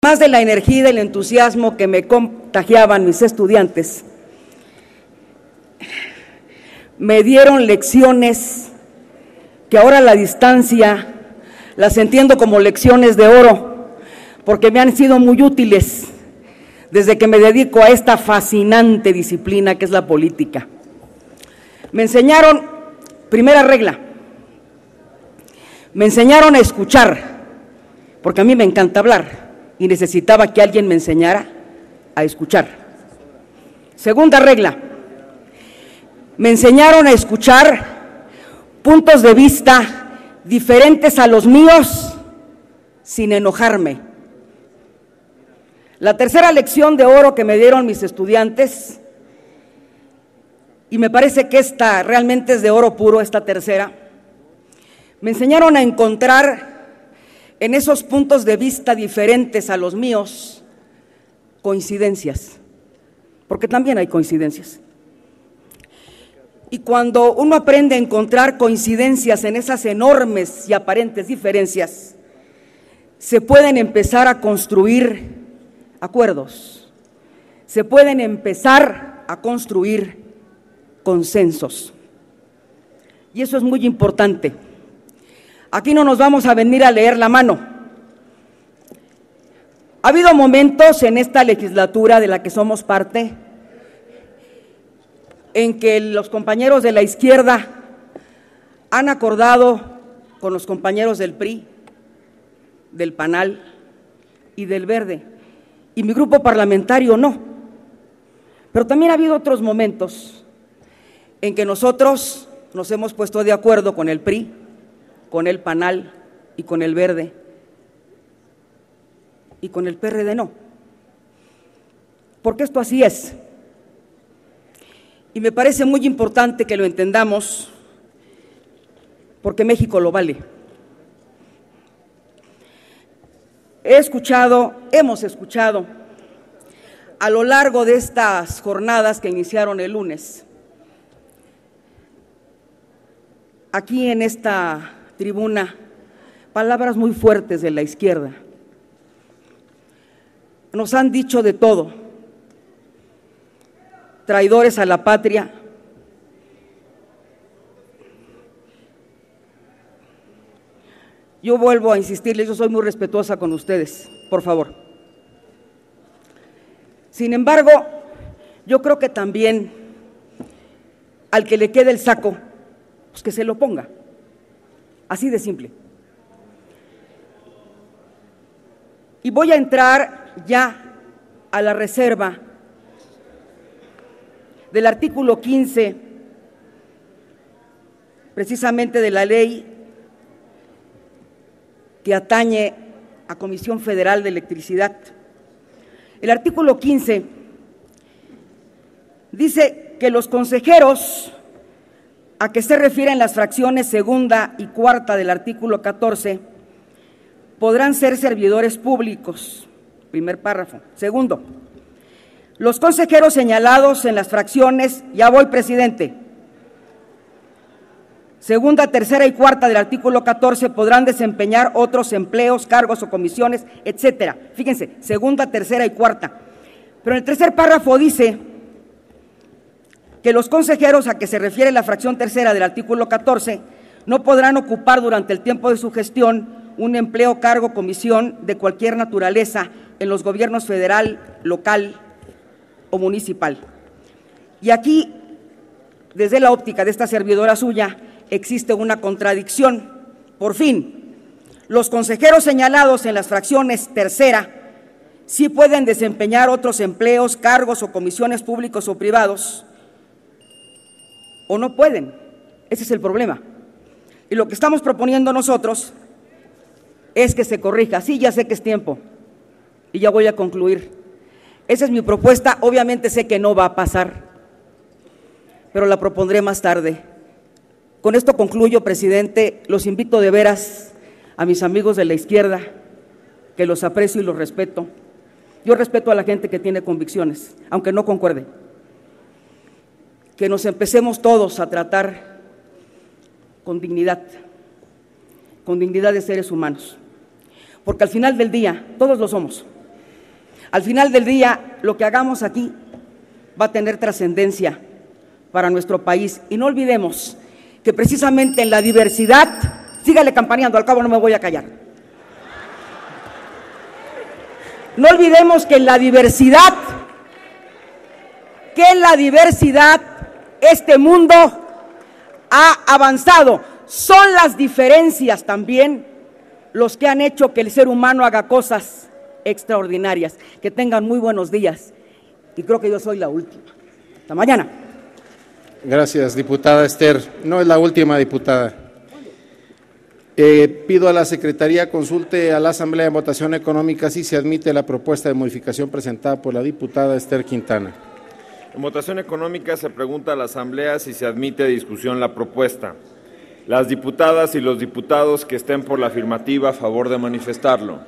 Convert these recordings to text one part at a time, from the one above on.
Más de la energía y del entusiasmo que me contagiaban mis estudiantes, me dieron lecciones que ahora a la distancia las entiendo como lecciones de oro, porque me han sido muy útiles desde que me dedico a esta fascinante disciplina que es la política. Me enseñaron, primera regla, me enseñaron a escuchar, porque a mí me encanta hablar y necesitaba que alguien me enseñara a escuchar. Segunda regla, me enseñaron a escuchar puntos de vista diferentes a los míos sin enojarme. La tercera lección de oro que me dieron mis estudiantes, y me parece que esta realmente es de oro puro, esta tercera, me enseñaron a encontrar en esos puntos de vista diferentes a los míos coincidencias, porque también hay coincidencias. Y cuando uno aprende a encontrar coincidencias en esas enormes y aparentes diferencias, se pueden empezar a construir acuerdos, se pueden empezar a construir consensos. Y eso es muy importante. Aquí no nos vamos a venir a leer la mano. Ha habido momentos en esta legislatura de la que somos parte en que los compañeros de la izquierda han acordado con los compañeros del PRI, del PANAL y del Verde, y mi grupo parlamentario no. Pero también ha habido otros momentos en que nosotros nos hemos puesto de acuerdo con el PRI, con el PANAL y con el Verde, y con el PRD no. Porque esto así es. Y me parece muy importante que lo entendamos, porque México lo vale. Hemos escuchado a lo largo de estas jornadas que iniciaron el lunes, aquí en esta tribuna, palabras muy fuertes de la izquierda. Nos han dicho de todo, traidores a la patria, yo vuelvo a insistirles, yo soy muy respetuosa con ustedes, por favor. Sin embargo, yo creo que también al que le quede el saco, pues que se lo ponga, así de simple. Y voy a entrar ya a la reserva del artículo 15, precisamente de la ley que atañe a Comisión Federal de Electricidad. El artículo 15 dice que los consejeros a que se refieren las fracciones segunda y cuarta del artículo 14 podrán ser servidores públicos, primer párrafo. Segundo, los consejeros señalados en las fracciones, ya voy, presidente, segunda, tercera y cuarta del artículo 14 podrán desempeñar otros empleos, cargos o comisiones, etcétera. Fíjense, segunda, tercera y cuarta. Pero en el tercer párrafo dice que los consejeros a que se refiere la fracción tercera del artículo 14 no podrán ocupar durante el tiempo de su gestión un empleo, cargo, comisión de cualquier naturaleza en los gobiernos federal, local o municipal. Y aquí, desde la óptica de esta servidora suya, existe una contradicción. Por fin, los consejeros señalados en las fracciones tercera sí pueden desempeñar otros empleos, cargos o comisiones públicos o privados, o no pueden. Ese es el problema. Y lo que estamos proponiendo nosotros es que se corrija. Sí, ya sé que es tiempo y ya voy a concluir. Esa es mi propuesta. Obviamente sé que no va a pasar, pero la propondré más tarde. Con esto concluyo, presidente. Los invito de veras a mis amigos de la izquierda, que los aprecio y los respeto. Yo respeto a la gente que tiene convicciones, aunque no concuerde. Que nos empecemos todos a tratar con dignidad de seres humanos, porque al final del día todos lo somos, Al final del día, lo que hagamos aquí va a tener trascendencia para nuestro país. Y no olvidemos que precisamente en la diversidad, sígale campaneando, al cabo no me voy a callar. No olvidemos que en la diversidad, este mundo ha avanzado. Son las diferencias también los que han hecho que el ser humano haga cosas extraordinarias. Que tengan muy buenos días. Y creo que yo soy la última. Hasta mañana. Gracias, diputada Esther. No es la última, diputada. Pido a la Secretaría consulte a la Asamblea en votación económica si se admite la propuesta de modificación presentada por la diputada Esther Quintana. En votación económica se pregunta a la Asamblea si se admite a discusión la propuesta. Las diputadas y los diputados que estén por la afirmativa, a favor de manifestarlo.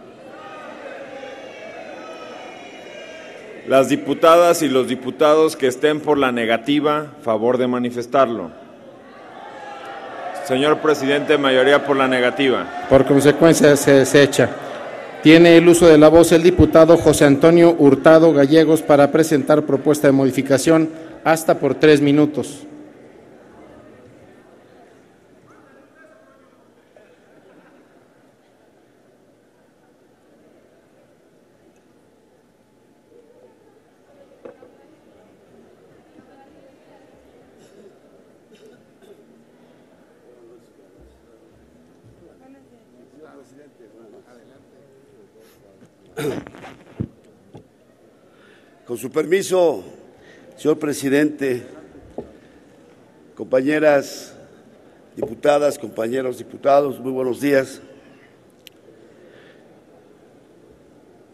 Las diputadas y los diputados que estén por la negativa, a favor de manifestarlo. Señor presidente, mayoría por la negativa. Por consecuencia, se desecha. Tiene el uso de la voz el diputado José Antonio Hurtado Gallegos para presentar propuesta de modificación hasta por 3 minutos. Con su permiso, señor presidente, compañeras diputadas, compañeros diputados, muy buenos días.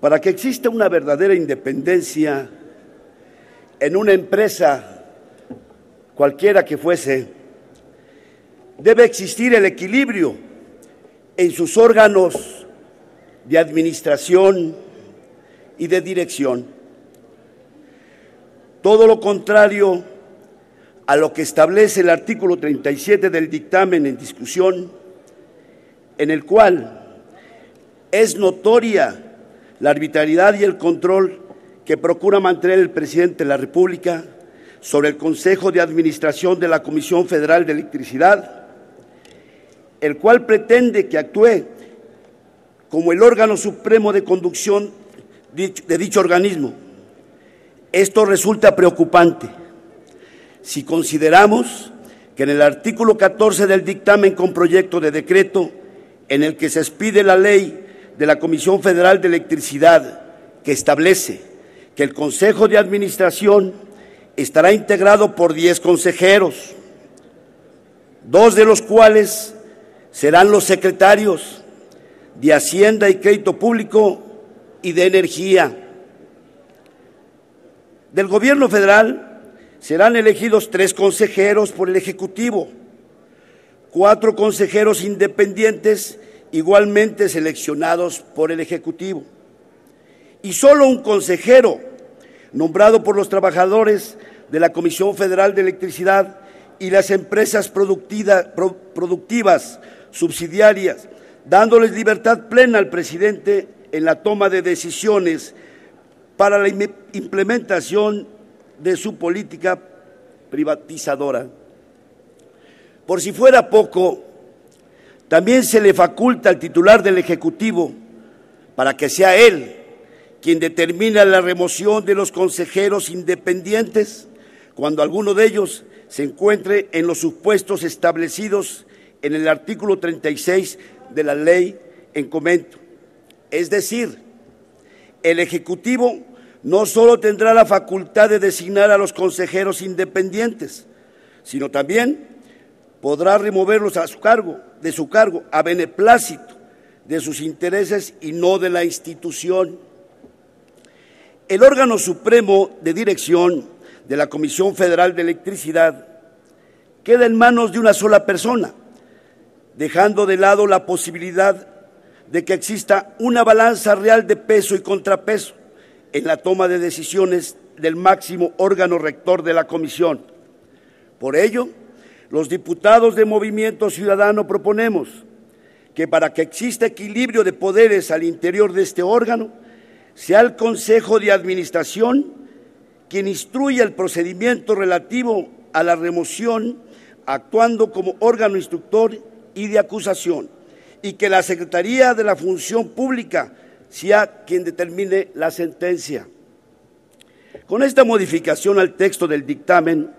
Para que exista una verdadera independencia en una empresa, cualquiera que fuese, debe existir el equilibrio en sus órganos de administración y de dirección. Todo lo contrario a lo que establece el artículo 37 del dictamen en discusión, en el cual es notoria la arbitrariedad y el control que procura mantener el presidente de la República sobre el Consejo de Administración de la Comisión Federal de Electricidad, el cual pretende que actúe como el órgano supremo de conducción de dicho organismo. Esto resulta preocupante si consideramos que en el artículo 14 del dictamen con proyecto de decreto, en el que se expide la ley de la Comisión Federal de Electricidad, que establece que el Consejo de Administración estará integrado por 10 consejeros, 2 de los cuales serán los secretarios de Hacienda y Crédito Público y de Energía. Del Gobierno federal serán elegidos 3 consejeros por el Ejecutivo, 4 consejeros independientes igualmente seleccionados por el Ejecutivo, y solo un consejero nombrado por los trabajadores de la Comisión Federal de Electricidad y las empresas productivas subsidiarias, dándoles libertad plena al presidente en la toma de decisiones para la implementación de su política privatizadora. Por si fuera poco, también se le faculta al titular del Ejecutivo para que sea él quien determina la remoción de los consejeros independientes cuando alguno de ellos se encuentre en los supuestos establecidos en el artículo 36 de la ley en comento. Es decir, el Ejecutivo no solo tendrá la facultad de designar a los consejeros independientes, sino también podrá removerlos de su cargo a beneplácito de sus intereses y no de la institución. El órgano supremo de dirección de la Comisión Federal de Electricidad queda en manos de una sola persona, dejando de lado la posibilidad de que exista una balanza real de peso y contrapeso en la toma de decisiones del máximo órgano rector de la Comisión. Por ello, los diputados de Movimiento Ciudadano proponemos que para que exista equilibrio de poderes al interior de este órgano, sea el Consejo de Administración quien instruya el procedimiento relativo a la remoción, actuando como órgano instructor y de acusación, y que la Secretaría de la Función Pública sea quien determine la sentencia. Con esta modificación al texto del dictamen,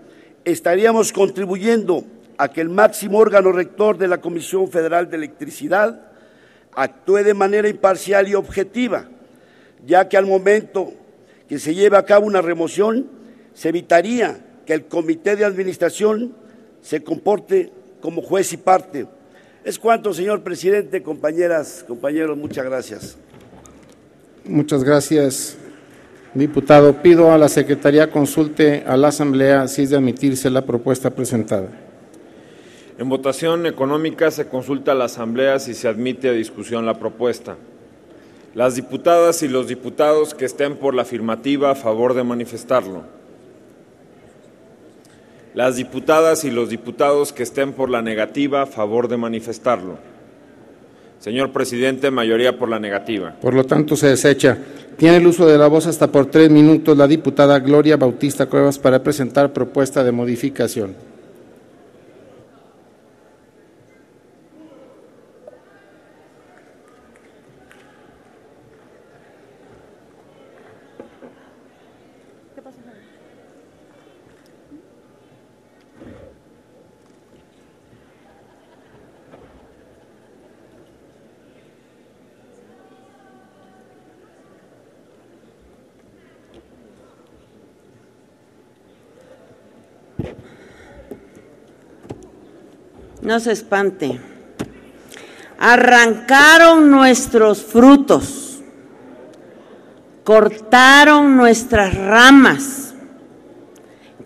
estaríamos contribuyendo a que el máximo órgano rector de la Comisión Federal de Electricidad actúe de manera imparcial y objetiva, ya que al momento que se lleve a cabo una remoción, se evitaría que el Comité de Administración se comporte como juez y parte. Es cuanto, señor presidente, compañeras, compañeros, muchas gracias. Muchas gracias, diputado. Pido a la Secretaría consulte a la Asamblea si es de admitirse la propuesta presentada. En votación económica se consulta a la Asamblea si se admite a discusión la propuesta. Las diputadas y los diputados que estén por la afirmativa, a favor de manifestarlo. Las diputadas y los diputados que estén por la negativa, a favor de manifestarlo. Señor presidente, mayoría por la negativa. Por lo tanto, se desecha. Tiene el uso de la voz hasta por 3 minutos la diputada Gloria Bautista Cuevas para presentar propuesta de modificación. No se espante. Arrancaron nuestros frutos, cortaron nuestras ramas,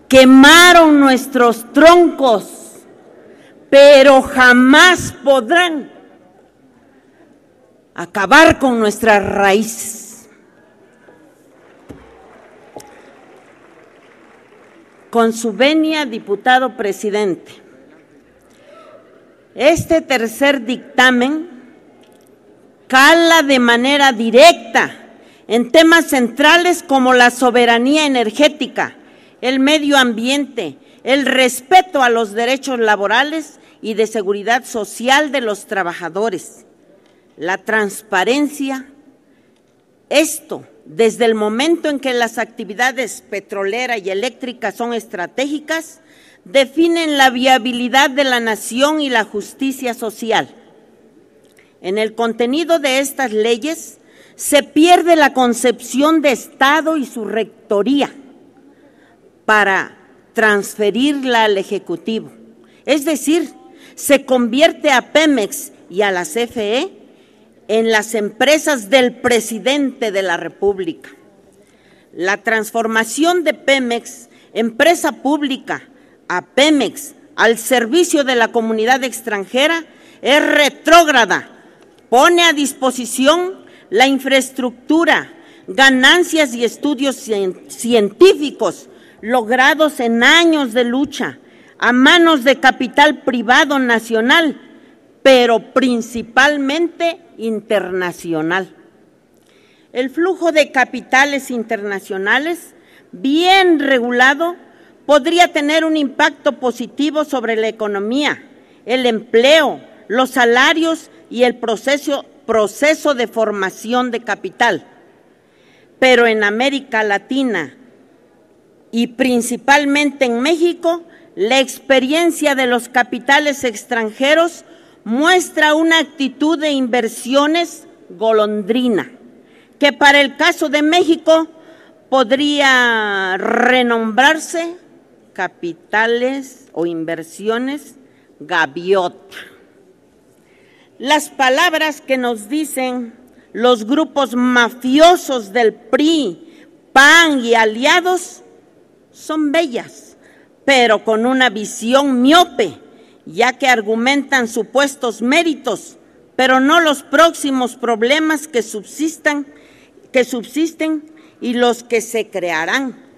quemaron nuestros troncos, pero jamás podrán acabar con nuestras raíces. Con su venia, diputado presidente. Este tercer dictamen cala de manera directa en temas centrales como la soberanía energética, el medio ambiente, el respeto a los derechos laborales y de seguridad social de los trabajadores, la transparencia. Esto desde el momento en que las actividades petrolera y eléctrica son estratégicas, definen la viabilidad de la nación y la justicia social. En el contenido de estas leyes se pierde la concepción de Estado y su rectoría para transferirla al Ejecutivo. Es decir, se convierte a Pemex y a la CFE en las empresas del presidente de la República. La transformación de Pemex, empresa pública, a Pemex al servicio de la comunidad extranjera es retrógrada, pone a disposición la infraestructura, ganancias y estudios científicos logrados en años de lucha a manos de capital privado nacional, pero principalmente internacional. El flujo de capitales internacionales, bien regulado, podría tener un impacto positivo sobre la economía, el empleo, los salarios y el proceso de formación de capital. Pero en América Latina y principalmente en México, la experiencia de los capitales extranjeros muestra una actitud de inversiones golondrina, que para el caso de México podría renombrarse capitales o inversiones gaviota. Las palabras que nos dicen los grupos mafiosos del PRI, PAN y aliados son bellas, pero con una visión miope, ya que argumentan supuestos méritos, pero no los próximos problemas que subsisten y los que se crearán.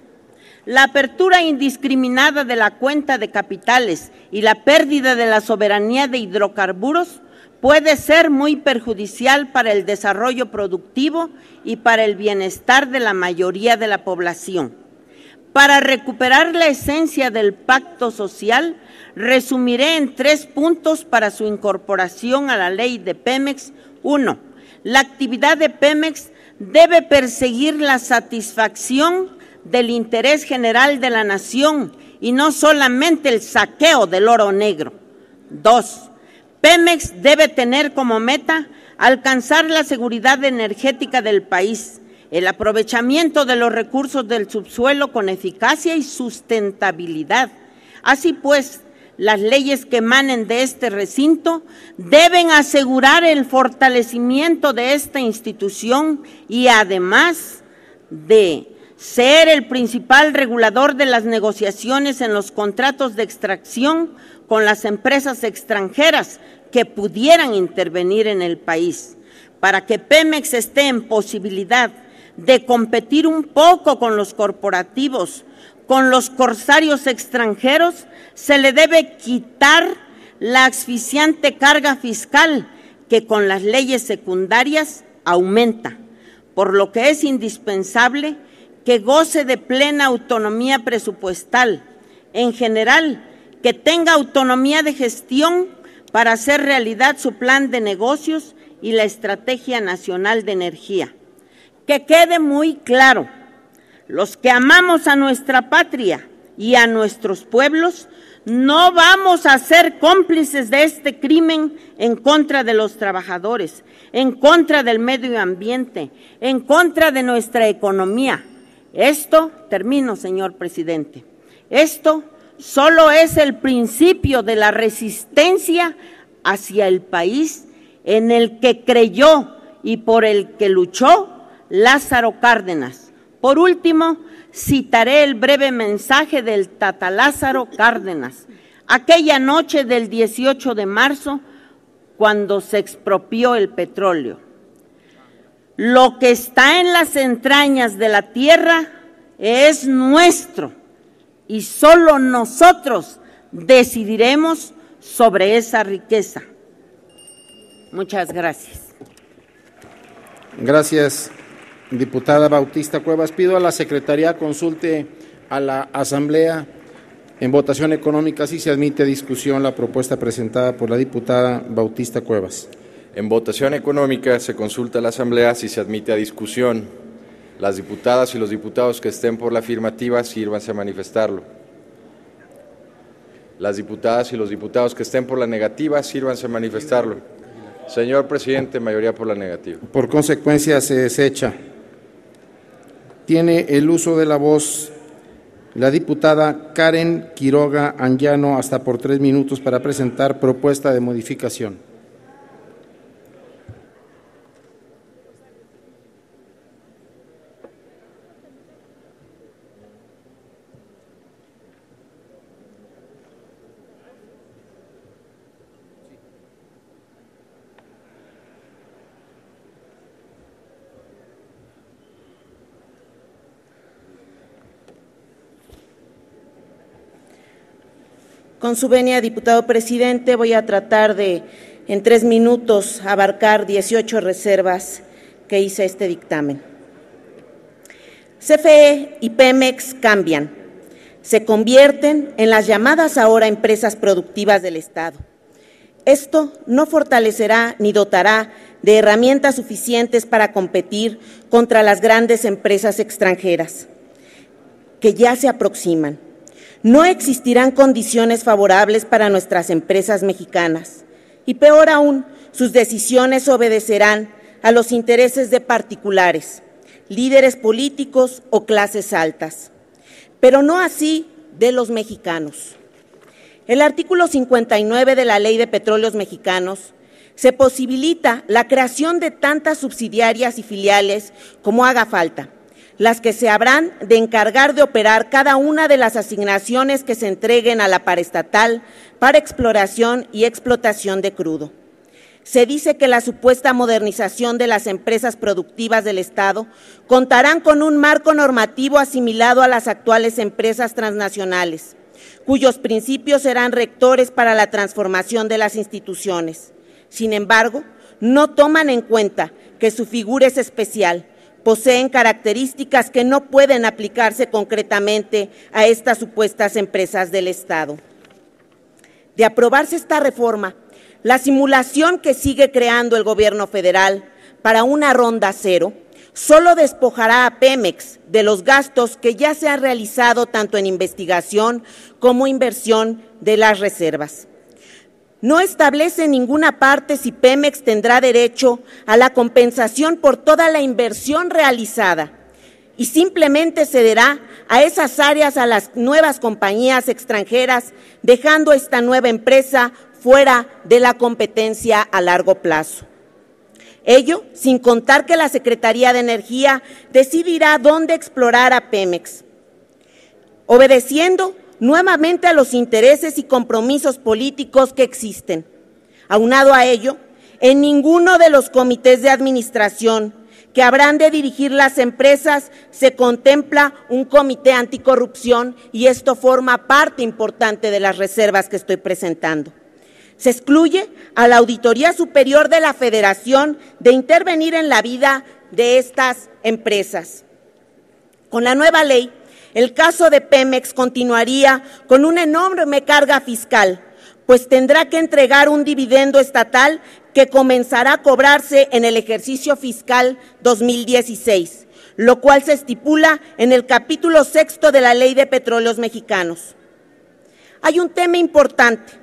La apertura indiscriminada de la cuenta de capitales y la pérdida de la soberanía de hidrocarburos puede ser muy perjudicial para el desarrollo productivo y para el bienestar de la mayoría de la población. Para recuperar la esencia del pacto social, resumiré en 3 puntos para su incorporación a la ley de Pemex. 1. La actividad de Pemex debe perseguir la satisfacción del interés general de la nación y no solamente el saqueo del oro negro. 2. Pemex debe tener como meta alcanzar la seguridad energética del país, el aprovechamiento de los recursos del subsuelo con eficacia y sustentabilidad. Así pues, las leyes que emanen de este recinto deben asegurar el fortalecimiento de esta institución y además de ser el principal regulador de las negociaciones en los contratos de extracción con las empresas extranjeras que pudieran intervenir en el país. Para que Pemex esté en posibilidad de competir un poco con los corporativos, con los corsarios extranjeros, se le debe quitar la asfixiante carga fiscal que con las leyes secundarias aumenta, por lo que es indispensable que goce de plena autonomía presupuestal, en general, que tenga autonomía de gestión para hacer realidad su plan de negocios y la Estrategia Nacional de Energía. Que quede muy claro, los que amamos a nuestra patria y a nuestros pueblos, no vamos a ser cómplices de este crimen en contra de los trabajadores, en contra del medio ambiente, en contra de nuestra economía. Esto, termino, señor presidente, esto solo es el principio de la resistencia hacia el país en el que creyó y por el que luchó Lázaro Cárdenas. Por último, citaré el breve mensaje del Tata Lázaro Cárdenas, aquella noche del 18 de marzo, cuando se expropió el petróleo. Lo que está en las entrañas de la tierra es nuestro y solo nosotros decidiremos sobre esa riqueza. Muchas gracias. Gracias, diputada Bautista Cuevas. Pido a la Secretaría consulte a la Asamblea en votación económica si se admite a discusión la propuesta presentada por la diputada Bautista Cuevas. En votación económica se consulta a la Asamblea si se admite a discusión. Las diputadas y los diputados que estén por la afirmativa, sírvanse a manifestarlo. Las diputadas y los diputados que estén por la negativa, sírvanse a manifestarlo. Señor presidente, mayoría por la negativa. Por consecuencia, se desecha. Tiene el uso de la voz la diputada Karen Quiroga Anguiano hasta por 3 minutos para presentar propuesta de modificación. Con su venia, diputado presidente, voy a tratar de, en 3 minutos, abarcar 18 reservas que hice a este dictamen. CFE y Pemex cambian, se convierten en las llamadas ahora empresas productivas del Estado. Esto no fortalecerá ni dotará de herramientas suficientes para competir contra las grandes empresas extranjeras que ya se aproximan. No existirán condiciones favorables para nuestras empresas mexicanas y, peor aún, sus decisiones obedecerán a los intereses de particulares, líderes políticos o clases altas, pero no así de los mexicanos. El artículo 59 de la Ley de Petróleos Mexicanos se posibilita la creación de tantas subsidiarias y filiales como haga falta, las que se habrán de encargar de operar cada una de las asignaciones que se entreguen a la paraestatal para exploración y explotación de crudo. Se dice que la supuesta modernización de las empresas productivas del Estado contarán con un marco normativo asimilado a las actuales empresas transnacionales, cuyos principios serán rectores para la transformación de las instituciones. Sin embargo, no toman en cuenta que su figura es especial, poseen características que no pueden aplicarse concretamente a estas supuestas empresas del Estado. De aprobarse esta reforma, la simulación que sigue creando el gobierno federal para una ronda cero solo despojará a Pemex de los gastos que ya se han realizado tanto en investigación como inversión de las reservas. No establece en ninguna parte si Pemex tendrá derecho a la compensación por toda la inversión realizada y simplemente cederá a esas áreas a las nuevas compañías extranjeras, dejando esta nueva empresa fuera de la competencia a largo plazo. Ello sin contar que la Secretaría de Energía decidirá dónde explorar a Pemex, obedeciendo nuevamente a los intereses y compromisos políticos que existen. Aunado a ello, en ninguno de los comités de administración que habrán de dirigir las empresas se contempla un comité anticorrupción y esto forma parte importante de las reservas que estoy presentando. Se excluye a la Auditoría Superior de la Federación de intervenir en la vida de estas empresas. Con la nueva ley, el caso de Pemex continuaría con una enorme carga fiscal, pues tendrá que entregar un dividendo estatal que comenzará a cobrarse en el ejercicio fiscal 2016, lo cual se estipula en el capítulo 6 de la Ley de Petróleos Mexicanos. Hay un tema importante,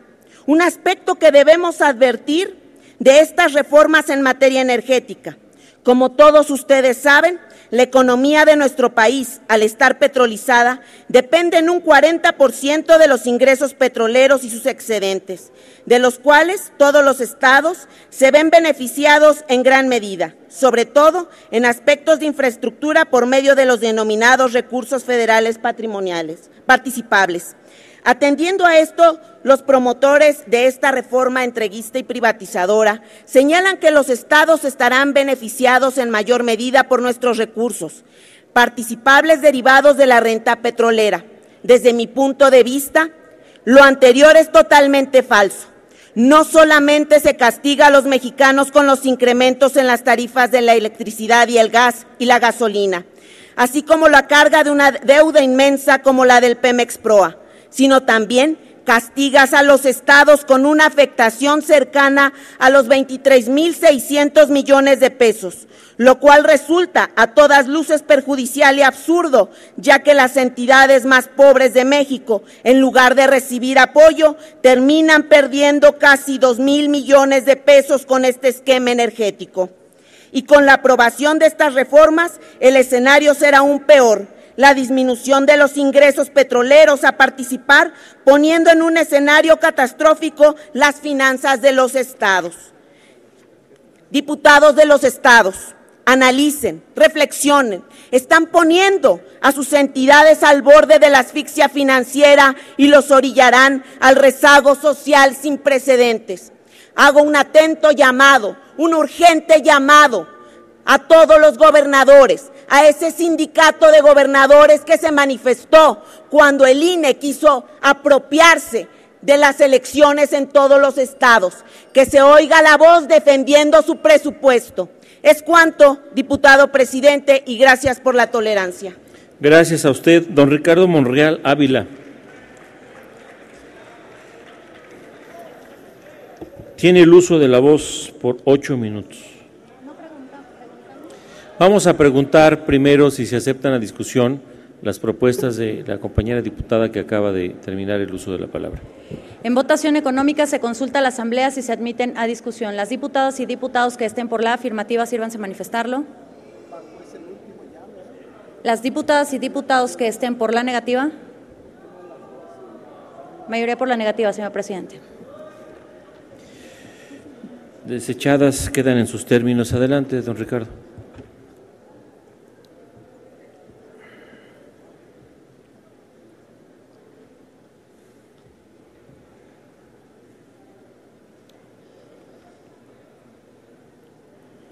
un aspecto que debemos advertir de estas reformas en materia energética. Como todos ustedes saben, la economía de nuestro país, al estar petrolizada, depende en un 40% de los ingresos petroleros y sus excedentes, de los cuales todos los estados se ven beneficiados en gran medida, sobre todo en aspectos de infraestructura por medio de los denominados recursos federales patrimoniales, participables. Atendiendo a esto, los promotores de esta reforma entreguista y privatizadora señalan que los estados estarán beneficiados en mayor medida por nuestros recursos participables derivados de la renta petrolera. Desde mi punto de vista, lo anterior es totalmente falso. No solamente se castiga a los mexicanos con los incrementos en las tarifas de la electricidad y el gas y la gasolina, así como la carga de una deuda inmensa como la del Pemex Proa, sino también castigas a los estados con una afectación cercana a los 23,600 millones de pesos, lo cual resulta a todas luces perjudicial y absurdo, ya que las entidades más pobres de México, en lugar de recibir apoyo, terminan perdiendo casi 2,000 millones de pesos con este esquema energético. Y con la aprobación de estas reformas, el escenario será aún peor. La disminución de los ingresos petroleros a participar, poniendo en un escenario catastrófico las finanzas de los estados. Diputados de los estados, analicen, reflexionen, están poniendo a sus entidades al borde de la asfixia financiera y los orillarán al rezago social sin precedentes. Hago un atento llamado, un urgente llamado a todos los gobernadores, a ese sindicato de gobernadores que se manifestó cuando el INE quiso apropiarse de las elecciones en todos los estados, que se oiga la voz defendiendo su presupuesto. Es cuanto, diputado presidente, y gracias por la tolerancia. Gracias a usted. Don Ricardo Monreal Ávila. Tiene el uso de la voz por 8 minutos. Vamos a preguntar primero si se aceptan a discusión las propuestas de la compañera diputada que acaba de terminar el uso de la palabra. En votación económica se consulta a la Asamblea si se admiten a discusión. Las diputadas y diputados que estén por la afirmativa, sírvanse a manifestarlo. Las diputadas y diputados que estén por la negativa. Mayoría por la negativa, señor presidente. Desechadas quedan en sus términos. Adelante, don Ricardo.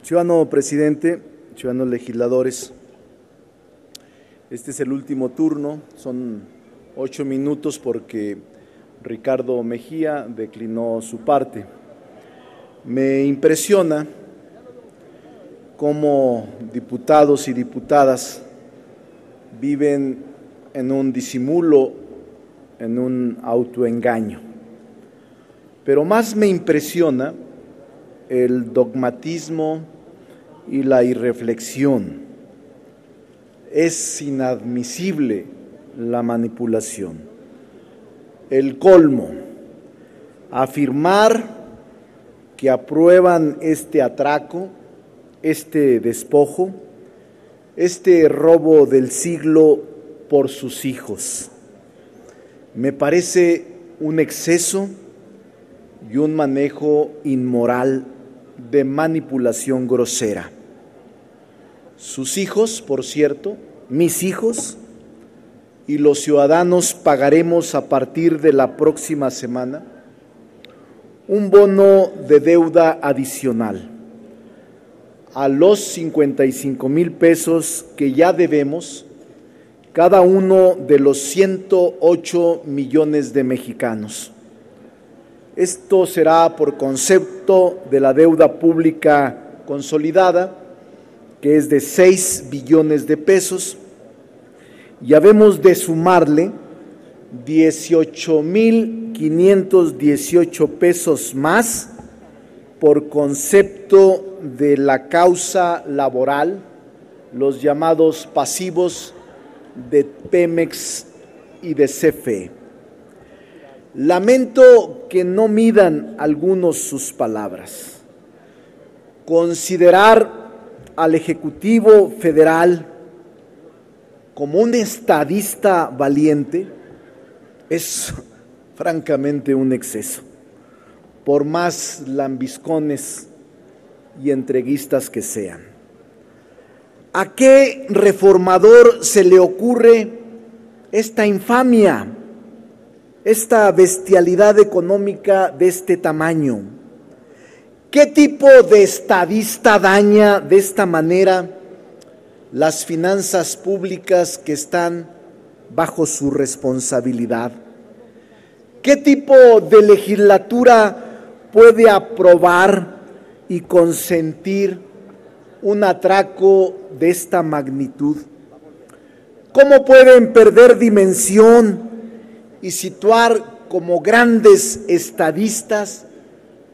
Ciudadano presidente, ciudadanos legisladores, este es el último turno, son 8 minutos porque Ricardo Mejía declinó su parte. Me impresiona cómo diputados y diputadas viven en un disimulo, en un autoengaño. Pero más me impresiona el dogmatismo y la irreflexión. Es inadmisible la manipulación. El colmo, afirmar que aprueban este atraco, este despojo, este robo del siglo por sus hijos. Me parece un exceso y un manejo inmoral de manipulación grosera. Sus hijos, por cierto, mis hijos, y los ciudadanos pagaremos a partir de la próxima semana un bono de deuda adicional a los 55,000 pesos que ya debemos cada uno de los 108 millones de mexicanos. Esto será por concepto de la deuda pública consolidada, que es de 6 billones de pesos, y habemos de sumarle 18,518 pesos más por concepto de la causa laboral, los llamados pasivos de Pemex y de CFE. Lamento que no midan algunos sus palabras. Considerar al Ejecutivo Federal como un estadista valiente es francamente un exceso, por más lambiscones y entreguistas que sean. ¿A qué reformador se le ocurre esta infamia, esta bestialidad económica de este tamaño? ¿Qué tipo de estadista daña de esta manera las finanzas públicas que están bajo su responsabilidad? ¿Qué tipo de legislatura puede aprobar y consentir un atraco de esta magnitud? ¿Cómo pueden perder dimensión y situar como grandes estadistas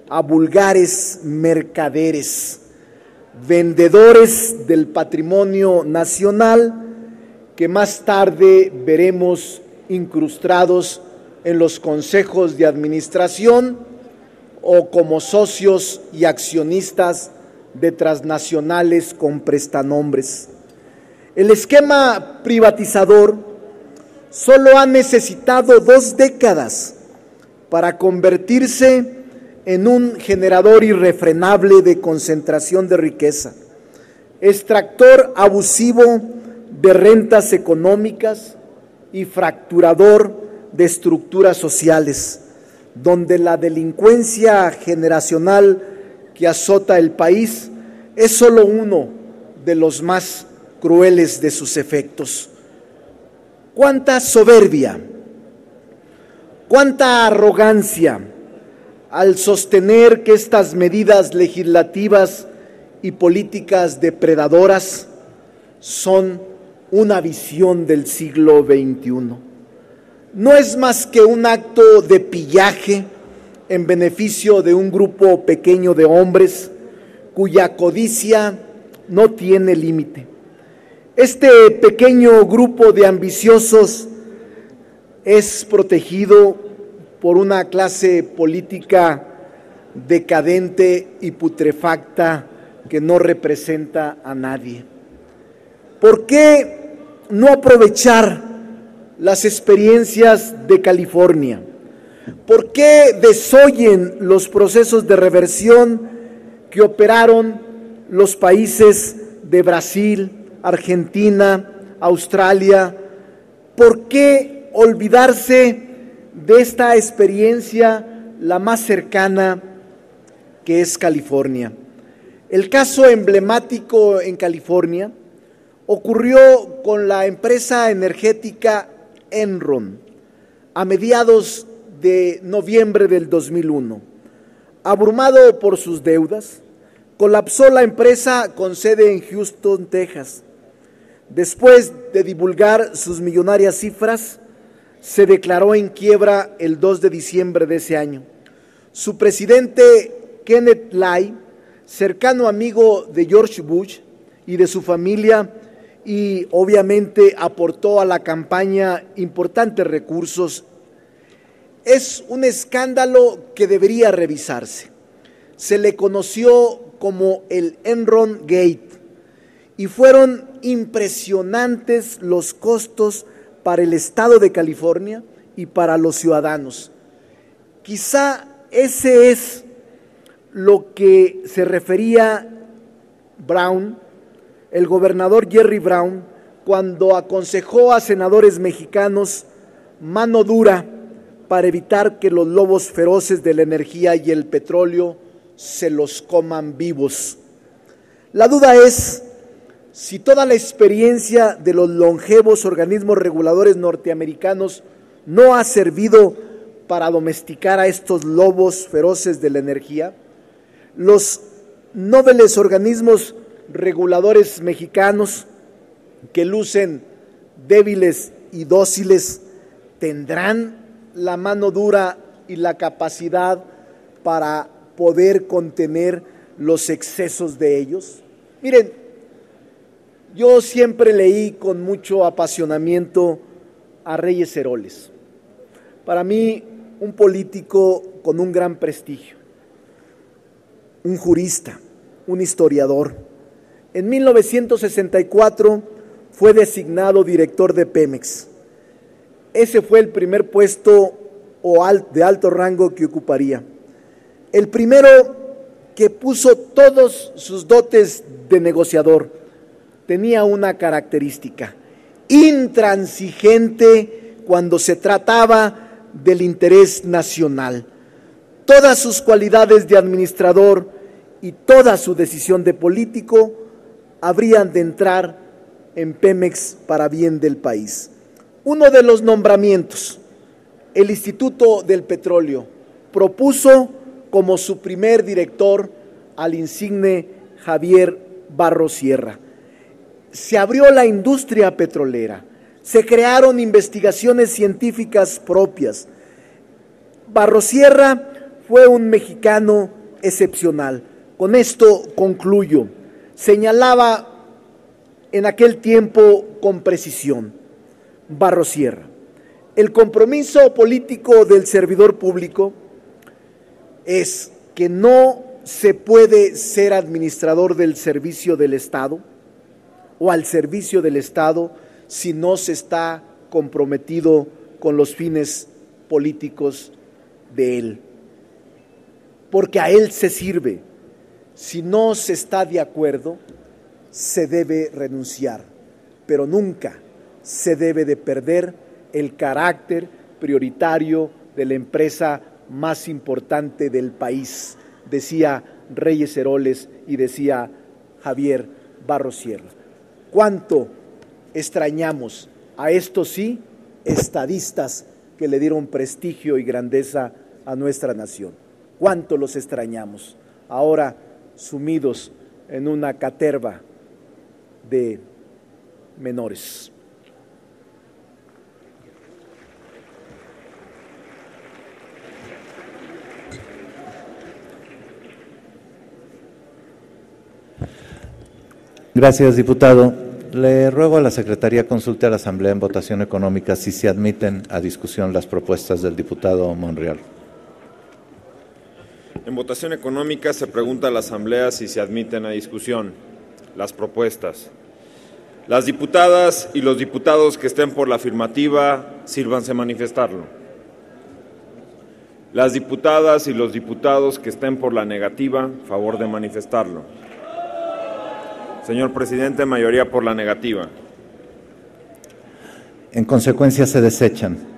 a vulgares mercaderes, vendedores del patrimonio nacional que más tarde veremos incrustados en los consejos de administración o como socios y accionistas de transnacionales con prestanombres? El esquema privatizador solo ha necesitado 2 décadas para convertirse en un generador irrefrenable de concentración de riqueza, extractor abusivo de rentas económicas y fracturador de estructuras sociales, donde la delincuencia generacional que azota el país es solo uno de los más crueles de sus efectos. ¡Cuánta soberbia! ¡Cuánta arrogancia! Al sostener que estas medidas legislativas y políticas depredadoras son una visión del siglo XXI. No es más que un acto de pillaje en beneficio de un grupo pequeño de hombres cuya codicia no tiene límite. Este pequeño grupo de ambiciosos es protegido por una clase política decadente y putrefacta que no representa a nadie. ¿Por qué no aprovechar las experiencias de California? ¿Por qué desoyen los procesos de reversión que operaron los países de Brasil, Argentina, Australia? ¿Por qué olvidarse de esta experiencia, la más cercana, que es California? El caso emblemático en California ocurrió con la empresa energética Enron a mediados de noviembre del 2001. Abrumado por sus deudas, colapsó la empresa con sede en Houston, Texas. Después de divulgar sus millonarias cifras, se declaró en quiebra el 2 de diciembre de ese año. Su presidente, Kenneth Lay, cercano amigo de George Bush y de su familia, y obviamente aportó a la campaña importantes recursos. Es un escándalo que debería revisarse. Se le conoció como el Enron Gate y fueron impresionantes los costos para el estado de California y para los ciudadanos. Quizá ese es lo que se refería Brown, el gobernador Jerry Brown, cuando aconsejó a senadores mexicanos mano dura para evitar que los lobos feroces de la energía y el petróleo se los coman vivos. La duda es si toda la experiencia de los longevos organismos reguladores norteamericanos no ha servido para domesticar a estos lobos feroces de la energía. Los nobles organismos reguladores mexicanos, que lucen débiles y dóciles, ¿tendrán la mano dura y la capacidad para poder contener los excesos de ellos? Miren, yo siempre leí con mucho apasionamiento a Reyes Heroles. Para mí, un político con un gran prestigio, un jurista, un historiador. En 1964 fue designado director de Pemex. Ese fue el primer puesto de alto rango que ocuparía. El primero que puso todos sus dotes de negociador. Tenía una característica: intransigente cuando se trataba del interés nacional. Todas sus cualidades de administrador y toda su decisión de político habrían de entrar en Pemex para bien del país. Uno de los nombramientos, el Instituto del Petróleo propuso como su primer director al insigne Javier Barros Sierra. Se abrió la industria petrolera, se crearon investigaciones científicas propias. Barros Sierra fue un mexicano excepcional. Con esto concluyo. Señalaba en aquel tiempo con precisión Barros Sierra: el compromiso político del servidor público es que no se puede ser administrador del servicio del Estado o al servicio del Estado si no se está comprometido con los fines políticos de él, porque a él se sirve. Si no se está de acuerdo, se debe renunciar, pero nunca se debe de perder el carácter prioritario de la empresa más importante del país, decía Reyes Heroles y decía Javier Barros Sierra. ¿Cuánto extrañamos a estos sí estadistas que le dieron prestigio y grandeza a nuestra nación? ¿Cuánto los extrañamos? Ahora sumidos en una caterva de menores. Gracias, diputado. Le ruego a la Secretaría consulte a la Asamblea en votación económica si se admiten a discusión las propuestas del diputado Monreal. En votación económica se pregunta a la Asamblea si se admiten a discusión las propuestas. Las diputadas y los diputados que estén por la afirmativa, sírvanse manifestarlo. Las diputadas y los diputados que estén por la negativa, favor de manifestarlo. Señor presidente, mayoría por la negativa. En consecuencia, se desechan.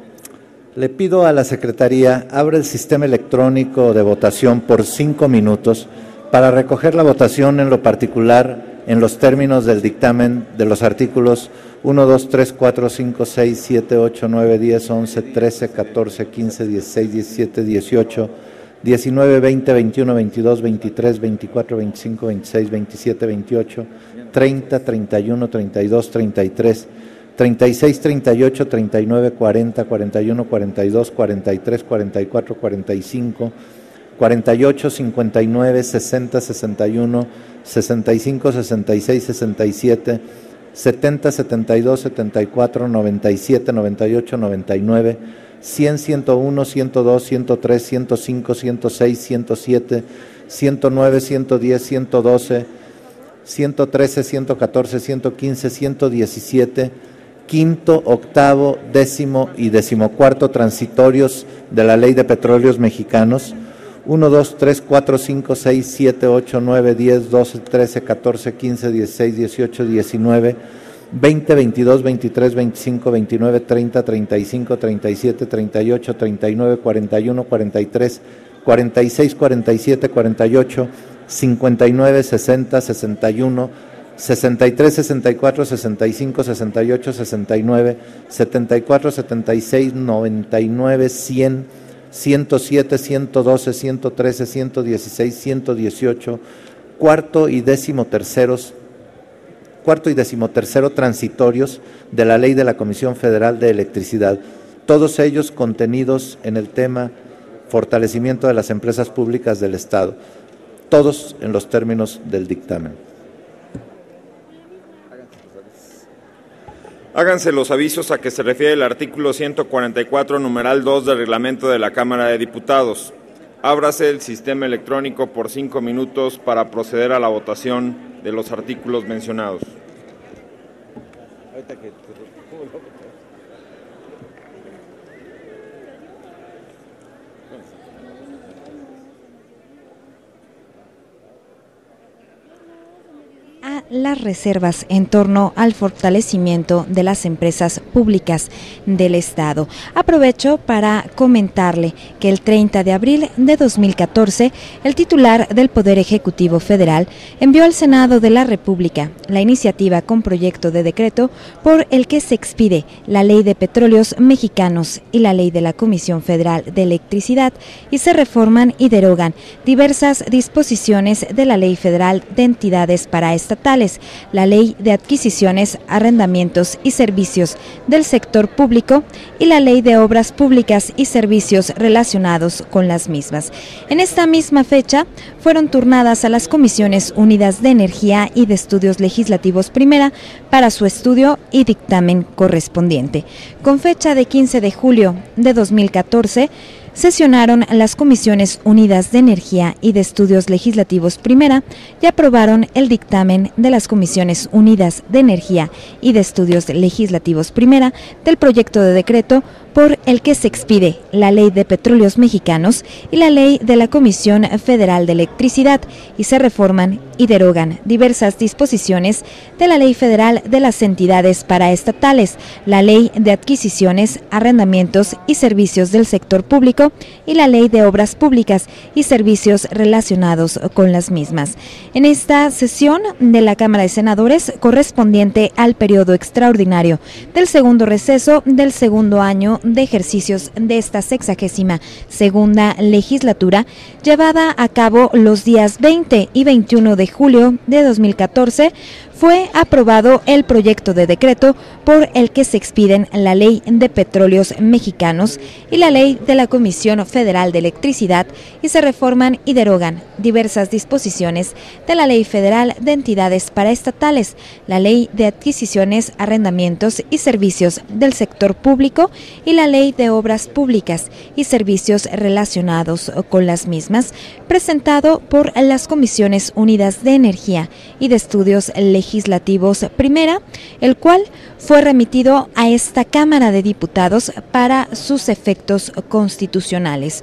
Le pido a la Secretaría abra el sistema electrónico de votación por 5 minutos para recoger la votación en lo particular en los términos del dictamen de los artículos 1, 2, 3, 4, 5, 6, 7, 8, 9, 10, 11, 13, 14, 15, 16, 17, 18, 19, 20, 21, 22, 23, 24, 25, 26, 27, 28, 30, 31, 32, 33, 36, 38, 39, 40, 41, 42, 43, 44, 45, 48, 59, 60, 61, 65, 66, 67, 70, 72, 74, 97, 98, 99, 100, 101, 102, 103, 105, 106, 107, 109, 110, 112, 113, 114, 115, 117, quinto, octavo, décimo y decimocuarto transitorios de la Ley de Petróleos Mexicanos, 1, 2, 3, 4, 5, 6, 7, 8, 9, 10, 12, 13, 14, 15, 16, 18, 19, 20, 22, 23, 25, 29, 30, 35, 37, 38, 39, 41, 43, 46, 47, 48, 59, 60, 61, 63, 64, 65, 68, 69, 74, 76, 99, 100, 107, 112, 113, 116, 118, cuarto y decimotercero transitorios de la Ley de la Comisión Federal de Electricidad, todos ellos contenidos en el tema fortalecimiento de las empresas públicas del Estado, todos en los términos del dictamen. Háganse los avisos a que se refiere el artículo 144, numeral 2 del reglamento de la Cámara de Diputados. Ábrase el sistema electrónico por 5 minutos para proceder a la votación de los artículos mencionados. Las reservas en torno al fortalecimiento de las empresas públicas del Estado. Aprovecho para comentarle que el 30 de abril de 2014, el titular del Poder Ejecutivo Federal envió al Senado de la República la iniciativa con proyecto de decreto por el que se expide la Ley de Petróleos Mexicanos y la Ley de la Comisión Federal de Electricidad y se reforman y derogan diversas disposiciones de la Ley Federal de Entidades Paraestatales, la Ley de Adquisiciones, Arrendamientos y Servicios del Sector Público y la Ley de Obras Públicas y Servicios relacionados con las mismas. En esta misma fecha fueron turnadas a las Comisiones Unidas de Energía y de Estudios Legislativos Primera para su estudio y dictamen correspondiente. Con fecha de 15 de julio de 2014, sesionaron las Comisiones Unidas de Energía y de Estudios Legislativos Primera y aprobaron el dictamen de las Comisiones Unidas de Energía y de Estudios Legislativos Primera del proyecto de decreto por el que se expide la Ley de Petróleos Mexicanos y la Ley de la Comisión Federal de Electricidad y se reforman y derogan diversas disposiciones de la Ley Federal de las Entidades Paraestatales, la Ley de Adquisiciones, Arrendamientos y Servicios del Sector Público y la Ley de Obras Públicas y Servicios relacionados con las mismas. En esta sesión de la Cámara de Senadores, correspondiente al periodo extraordinario del segundo receso del segundo año de ejercicios de esta 62ª legislatura, llevada a cabo los días 20 y 21 de julio de 2014, fue aprobado el proyecto de decreto por el que se expiden la Ley de Petróleos Mexicanos y la Ley de la Comisión Federal de Electricidad y se reforman y derogan diversas disposiciones de la Ley Federal de Entidades Paraestatales, la Ley de Adquisiciones, Arrendamientos y Servicios del Sector Público y la Ley de Obras Públicas y Servicios relacionados con las mismas, presentado por las Comisiones Unidas de Energía y de Estudios Legislativos Primera, el cual fue remitido a esta Cámara de Diputados para sus efectos constitucionales.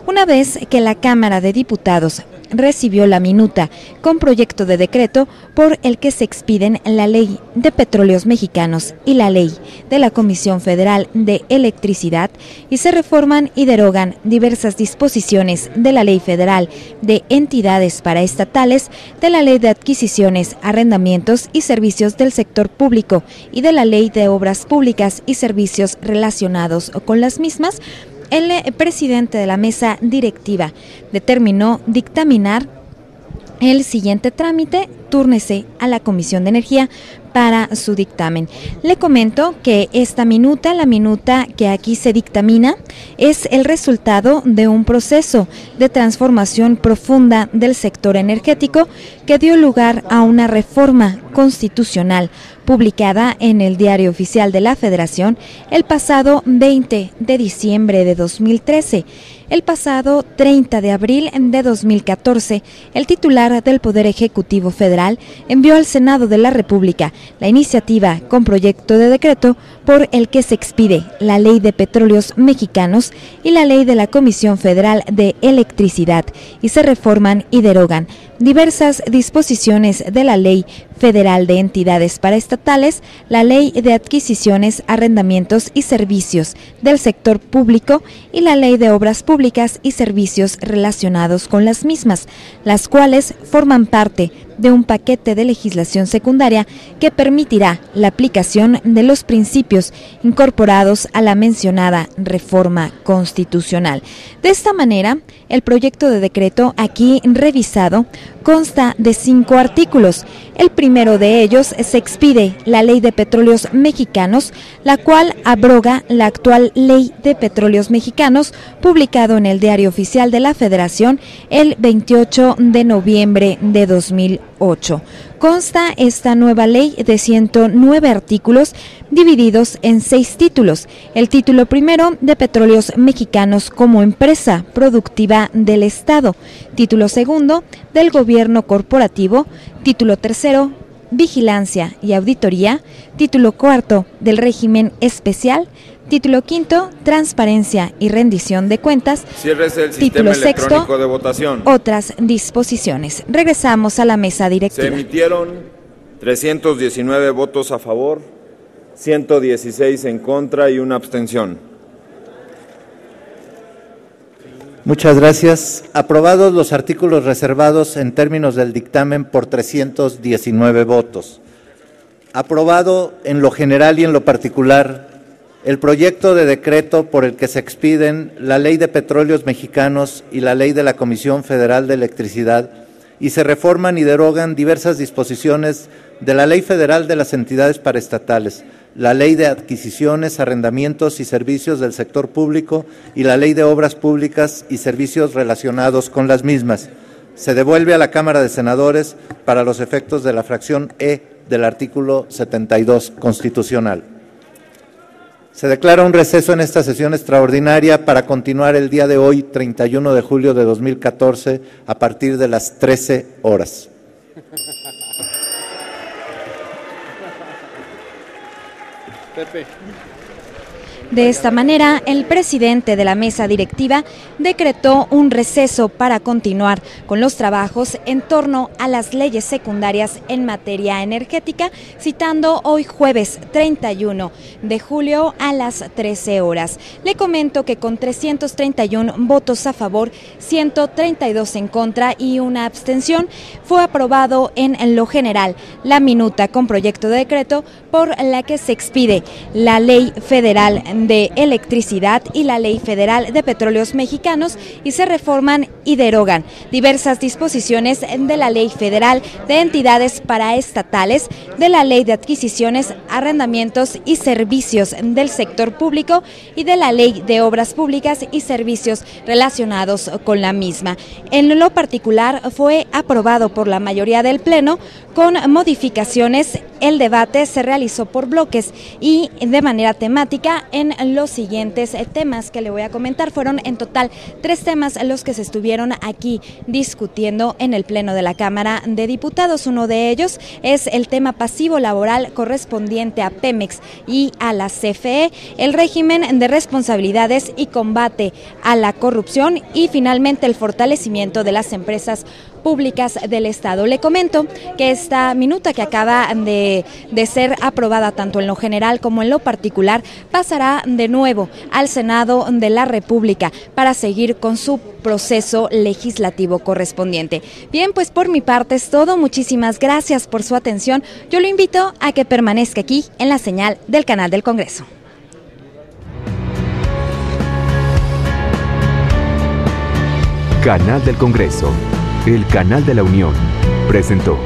Una vez que la Cámara de Diputados recibió la minuta con proyecto de decreto por el que se expiden la Ley de Petróleos Mexicanos y la Ley de la Comisión Federal de Electricidad y se reforman y derogan diversas disposiciones de la Ley Federal de Entidades Paraestatales, de la Ley de Adquisiciones, Arrendamientos y Servicios del Sector Público y de la Ley de Obras Públicas y Servicios relacionados con las mismas, el presidente de la mesa directiva determinó dictaminar el siguiente trámite. Túrnese a la Comisión de Energía para su dictamen. Le comento que esta minuta, la minuta que aquí se dictamina, es el resultado de un proceso de transformación profunda del sector energético que dio lugar a una reforma constitucional publicada en el Diario Oficial de la Federación el pasado 20 de diciembre de 2013. El pasado 30 de abril de 2014, el titular del Poder Ejecutivo Federal envió al Senado de la República la iniciativa con proyecto de decreto por el que se expide la Ley de Petróleos Mexicanos y la Ley de la Comisión Federal de Electricidad y se reforman y derogan diversas disposiciones de la Ley Federal de Entidades Paraestatales, la Ley de Adquisiciones, Arrendamientos y Servicios del Sector Público y la Ley de Obras Públicas y Servicios relacionados con las mismas, las cuales forman parte de un paquete de legislación secundaria que permitirá la aplicación de los principios incorporados a la mencionada reforma constitucional. De esta manera, el proyecto de decreto aquí revisado consta de 5 artículos. El primero de ellos se expide la Ley de Petróleos Mexicanos, la cual abroga la actual Ley de Petróleos Mexicanos, publicado en el Diario Oficial de la Federación el 28 de noviembre de 2008. Consta esta nueva ley de 109 artículos divididos en 6 títulos. El título primero de Petróleos Mexicanos como empresa productiva del Estado. Título segundo del Gobierno Corporativo. Título tercero, Vigilancia y Auditoría. Título cuarto del Régimen Especial. Título quinto, Transparencia y Rendición de Cuentas. Ciérrese el Título sistema electrónico sexto, de votación. Otras disposiciones. Regresamos a la mesa directiva. Se emitieron 319 votos a favor, 116 en contra y una abstención. Muchas gracias. Aprobados los artículos reservados en términos del dictamen por 319 votos. Aprobado en lo general y en lo particular el proyecto de decreto por el que se expiden la Ley de Petróleos Mexicanos y la Ley de la Comisión Federal de Electricidad y se reforman y derogan diversas disposiciones de la Ley Federal de las Entidades Paraestatales, la Ley de Adquisiciones, Arrendamientos y Servicios del Sector Público y la Ley de Obras Públicas y Servicios relacionados con las mismas. Se devuelve a la Cámara de Senadores para los efectos de la fracción E del artículo 72 constitucional. Se declara un receso en esta sesión extraordinaria para continuar el día de hoy, 31 de julio de 2014, a partir de las 13 horas. Pepe. De esta manera, el presidente de la mesa directiva decretó un receso para continuar con los trabajos en torno a las leyes secundarias en materia energética, citando hoy jueves 31 de julio a las 13 horas. Le comento que con 331 votos a favor, 132 en contra y una abstención, fue aprobado en lo general la minuta con proyecto de decreto por la que se expide la Ley Federal de Electricidad y la Ley Federal de Petróleos Mexicanos y se reforman y derogan diversas disposiciones de la Ley Federal de Entidades Paraestatales, de la Ley de Adquisiciones, Arrendamientos y Servicios del Sector Público y de la Ley de Obras Públicas y Servicios relacionados con la misma. En lo particular fue aprobado por la mayoría del Pleno con modificaciones. El debate se realizó por bloques y de manera temática en los siguientes temas que le voy a comentar. Fueron en total 3 temas los que se estuvieron aquí discutiendo en el Pleno de la Cámara de Diputados. Uno de ellos es el tema pasivo laboral correspondiente a Pemex y a la CFE, el régimen de responsabilidades y combate a la corrupción y finalmente el fortalecimiento de las empresas públicas del Estado. Le comento que esta minuta que acaba de ser aprobada tanto en lo general como en lo particular pasará de nuevo al Senado de la República para seguir con su proceso legislativo correspondiente. Bien, pues por mi parte es todo. Muchísimas gracias por su atención. Yo lo invito a que permanezca aquí en la señal del canal del Congreso. Canal del Congreso, el canal de la Unión, presentó.